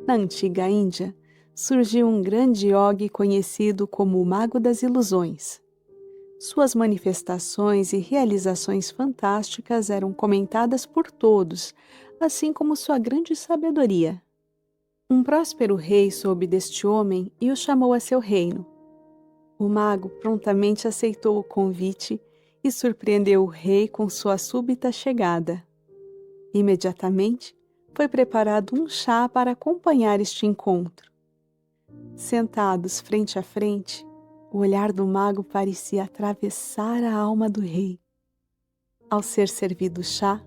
Na antiga Índia, surgiu um grande yogi conhecido como o Mago das Ilusões. Suas manifestações e realizações fantásticas eram comentadas por todos, assim como sua grande sabedoria. Um próspero rei soube deste homem e o chamou a seu reino. O mago prontamente aceitou o convite e surpreendeu o rei com sua súbita chegada. Imediatamente, foi preparado um chá para acompanhar este encontro. Sentados frente a frente, o olhar do mago parecia atravessar a alma do rei. Ao ser servido o chá,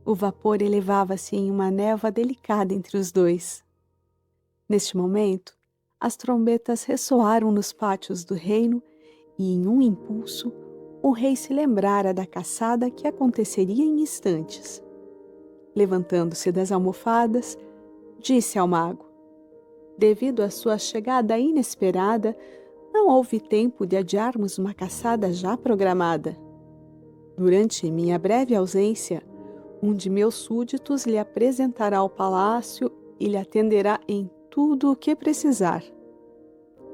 o vapor elevava-se em uma névoa delicada entre os dois. Neste momento, as trombetas ressoaram nos pátios do reino e, em um impulso, o rei se lembrara da caçada que aconteceria em instantes. Levantando-se das almofadas, disse ao mago: devido à sua chegada inesperada, não houve tempo de adiarmos uma caçada já programada. Durante minha breve ausência, um de meus súditos lhe apresentará ao palácio e lhe atenderá em tudo o que precisar.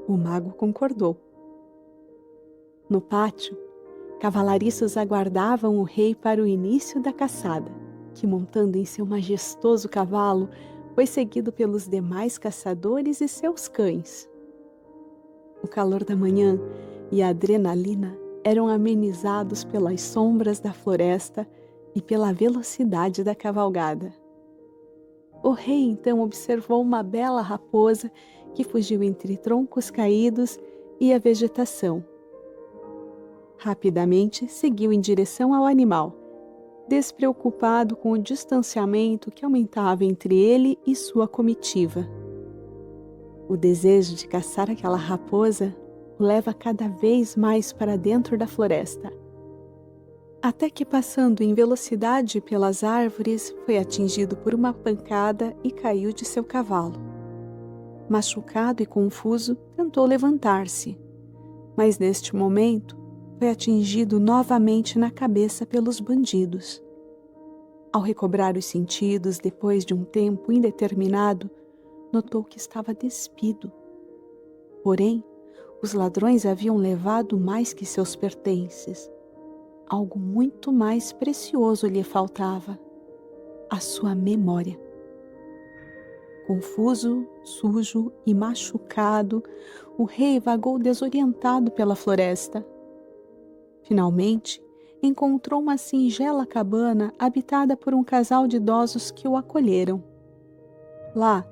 O mago concordou. No pátio, cavalariços aguardavam o rei para o início da caçada, que, montando em seu majestoso cavalo, foi seguido pelos demais caçadores e seus cães. O calor da manhã e a adrenalina eram amenizados pelas sombras da floresta e pela velocidade da cavalgada. O rei então observou uma bela raposa que fugiu entre troncos caídos e a vegetação. Rapidamente seguiu em direção ao animal, despreocupado com o distanciamento que aumentava entre ele e sua comitiva. O desejo de caçar aquela raposa o leva cada vez mais para dentro da floresta, até que, passando em velocidade pelas árvores, foi atingido por uma pancada e caiu de seu cavalo. Machucado e confuso, tentou levantar-se, mas neste momento foi atingido novamente na cabeça pelos bandidos. Ao recobrar os sentidos depois de um tempo indeterminado, notou que estava despido. Porém, os ladrões haviam levado mais que seus pertences. Algo muito mais precioso lhe faltava: a sua memória. Confuso, sujo e machucado, o rei vagou desorientado pela floresta. Finalmente, encontrou uma singela cabana habitada por um casal de idosos que o acolheram. Lá,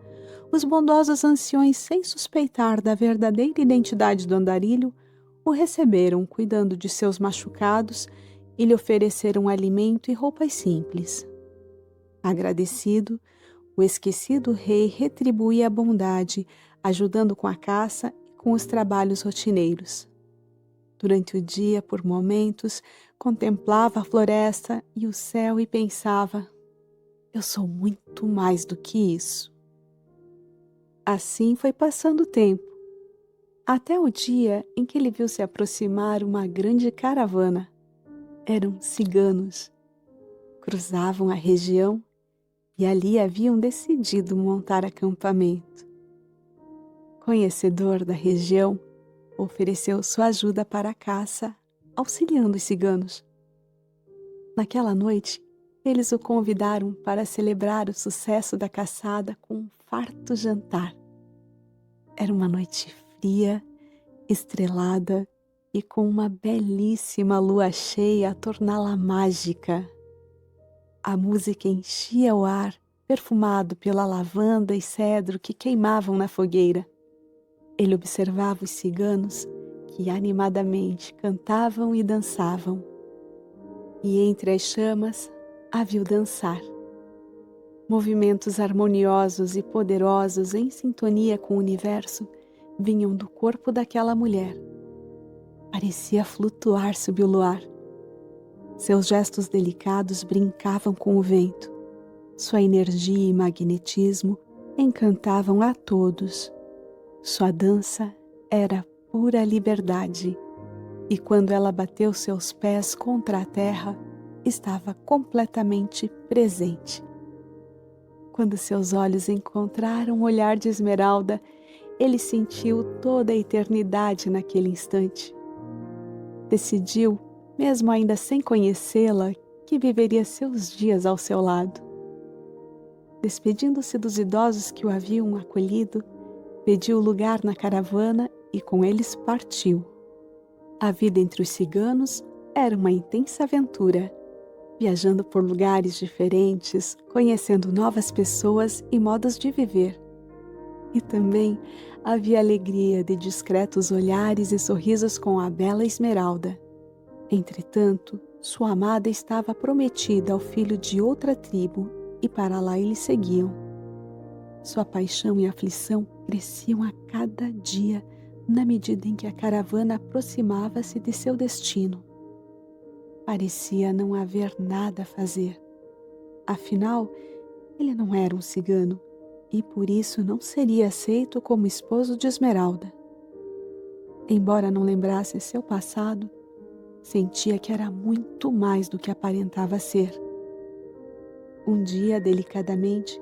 os bondosos anciões, sem suspeitar da verdadeira identidade do andarilho, o receberam cuidando de seus machucados e lhe ofereceram alimento e roupas simples. Agradecido, o esquecido rei retribuía a bondade, ajudando com a caça e com os trabalhos rotineiros. Durante o dia, por momentos, contemplava a floresta e o céu e pensava: eu sou muito mais do que isso. Assim foi passando o tempo, até o dia em que ele viu se aproximar uma grande caravana. Eram ciganos. Cruzavam a região e ali haviam decidido montar acampamento. Conhecedor da região, ofereceu sua ajuda para a caça, auxiliando os ciganos. Naquela noite, eles o convidaram para celebrar o sucesso da caçada com um farto jantar. Era uma noite fria, estrelada e com uma belíssima lua cheia a torná-la mágica. A música enchia o ar, perfumado pela lavanda e cedro que queimavam na fogueira. Ele observava os ciganos que animadamente cantavam e dançavam. E entre as chamas, a viu dançar. Movimentos harmoniosos e poderosos em sintonia com o universo vinham do corpo daquela mulher. Parecia flutuar sob o luar. Seus gestos delicados brincavam com o vento. Sua energia e magnetismo encantavam a todos. Sua dança era pura liberdade, e quando ela bateu seus pés contra a terra, estava completamente presente. Quando seus olhos encontraram o olhar de Esmeralda, ele sentiu toda a eternidade naquele instante. Decidiu, mesmo ainda sem conhecê-la, que viveria seus dias ao seu lado. Despedindo-se dos idosos que o haviam acolhido, pediu lugar na caravana e com eles partiu. A vida entre os ciganos era uma intensa aventura, viajando por lugares diferentes, conhecendo novas pessoas e modos de viver. E também havia alegria de discretos olhares e sorrisos com a bela Esmeralda. Entretanto, sua amada estava prometida ao filho de outra tribo e para lá eles seguiam. Sua paixão e aflição cresciam a cada dia, na medida em que a caravana aproximava-se de seu destino. Parecia não haver nada a fazer. Afinal, ele não era um cigano e por isso não seria aceito como esposo de Esmeralda. Embora não lembrasse seu passado, sentia que era muito mais do que aparentava ser. Um dia, delicadamente,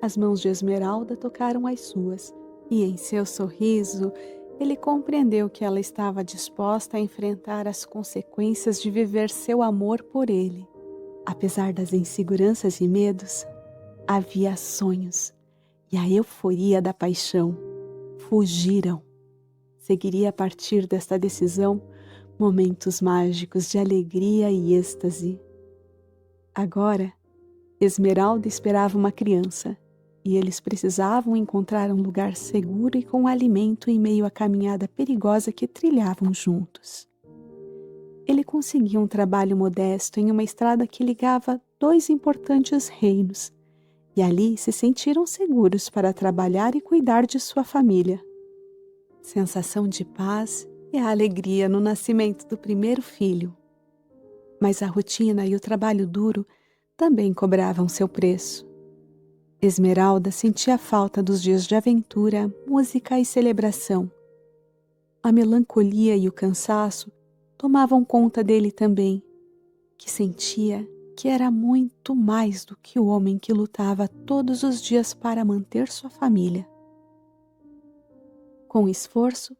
as mãos de Esmeralda tocaram as suas e em seu sorriso ele compreendeu que ela estava disposta a enfrentar as consequências de viver seu amor por ele. Apesar das inseguranças e medos, havia sonhos e a euforia da paixão fugiram. Seguiria a partir desta decisão momentos mágicos de alegria e êxtase. Agora, Esmeralda esperava uma criança e eles precisavam encontrar um lugar seguro e com alimento em meio à caminhada perigosa que trilhavam juntos. Ele conseguiu um trabalho modesto em uma estrada que ligava 2 importantes reinos, e ali se sentiram seguros para trabalhar e cuidar de sua família. Sensação de paz e a alegria no nascimento do primeiro filho. Mas a rotina e o trabalho duro também cobravam seu preço. Esmeralda sentia falta dos dias de aventura, música e celebração. A melancolia e o cansaço tomavam conta dele também, que sentia que era muito mais do que o homem que lutava todos os dias para manter sua família. Com esforço,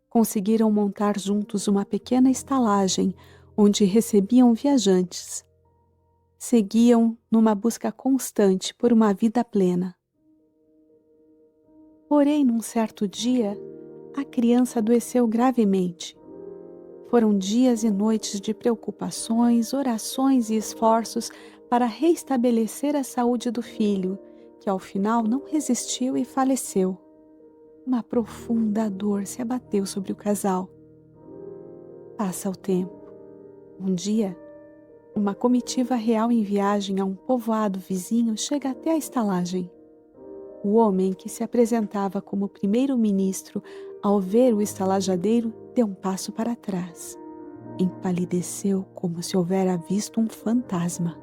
conseguiram montar juntos uma pequena estalagem onde recebiam viajantes. Seguiam numa busca constante por uma vida plena. Porém, num certo dia, a criança adoeceu gravemente. Foram dias e noites de preocupações, orações e esforços para reestabelecer a saúde do filho, que ao final não resistiu e faleceu. Uma profunda dor se abateu sobre o casal. Passa o tempo. Um dia, uma comitiva real em viagem a um povoado vizinho chega até a estalagem. O homem que se apresentava como primeiro-ministro, ao ver o estalajadeiro, deu um passo para trás. Empalideceu como se houvera visto um fantasma.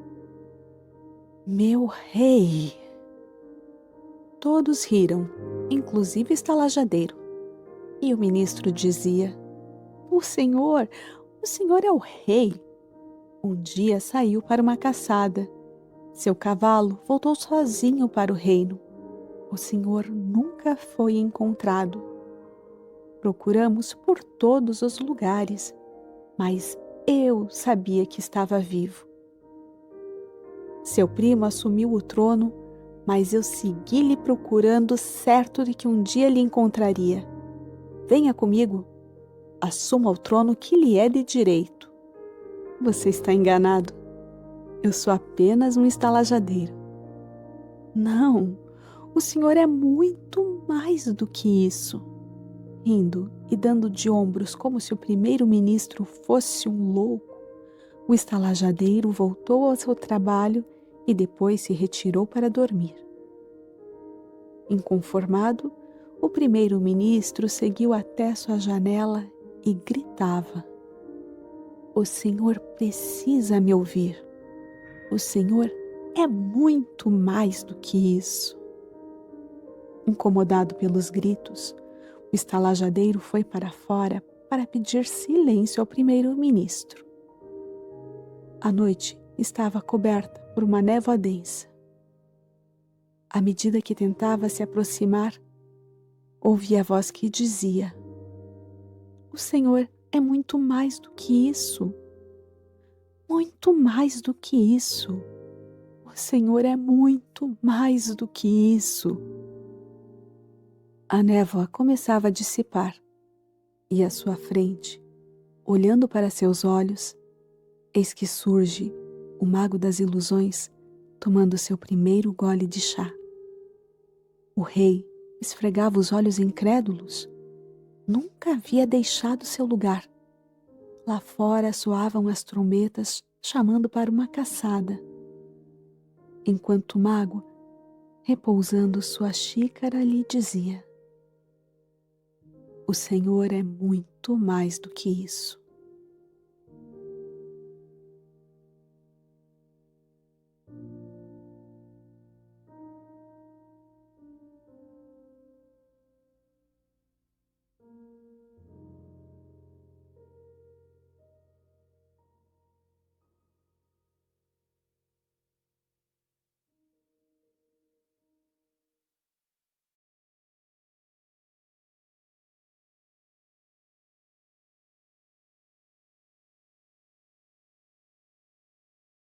Meu rei! Todos riram, inclusive o estalajadeiro. E o ministro dizia: o senhor é o rei. Um dia saiu para uma caçada. Seu cavalo voltou sozinho para o reino. O senhor nunca foi encontrado. Procuramos por todos os lugares, mas eu sabia que estava vivo. Seu primo assumiu o trono, mas eu segui-lhe procurando, certo de que um dia lhe encontraria. Venha comigo, assuma o trono que lhe é de direito. Você está enganado. Eu sou apenas um estalajadeiro. Não, o senhor é muito mais do que isso. Rindo e dando de ombros como se o primeiro-ministro fosse um louco, o estalajadeiro voltou ao seu trabalho e depois se retirou para dormir. Inconformado, o primeiro-ministro seguiu até sua janela e gritava: o senhor precisa me ouvir. O senhor é muito mais do que isso. Incomodado pelos gritos, o estalajadeiro foi para fora para pedir silêncio ao primeiro-ministro. A noite estava coberta por uma névoa densa. À medida que tentava se aproximar, ouvia a voz que dizia: "O Senhor é muito mais do que isso, muito mais do que isso. O Senhor é muito mais do que isso." A névoa começava a dissipar e à sua frente, olhando para seus olhos, eis que surge o mago das ilusões tomando seu primeiro gole de chá. O rei esfregava os olhos incrédulos. Nunca havia deixado seu lugar. Lá fora soavam as trombetas chamando para uma caçada, enquanto o mago, repousando sua xícara, lhe dizia: "O Senhor é muito mais do que isso."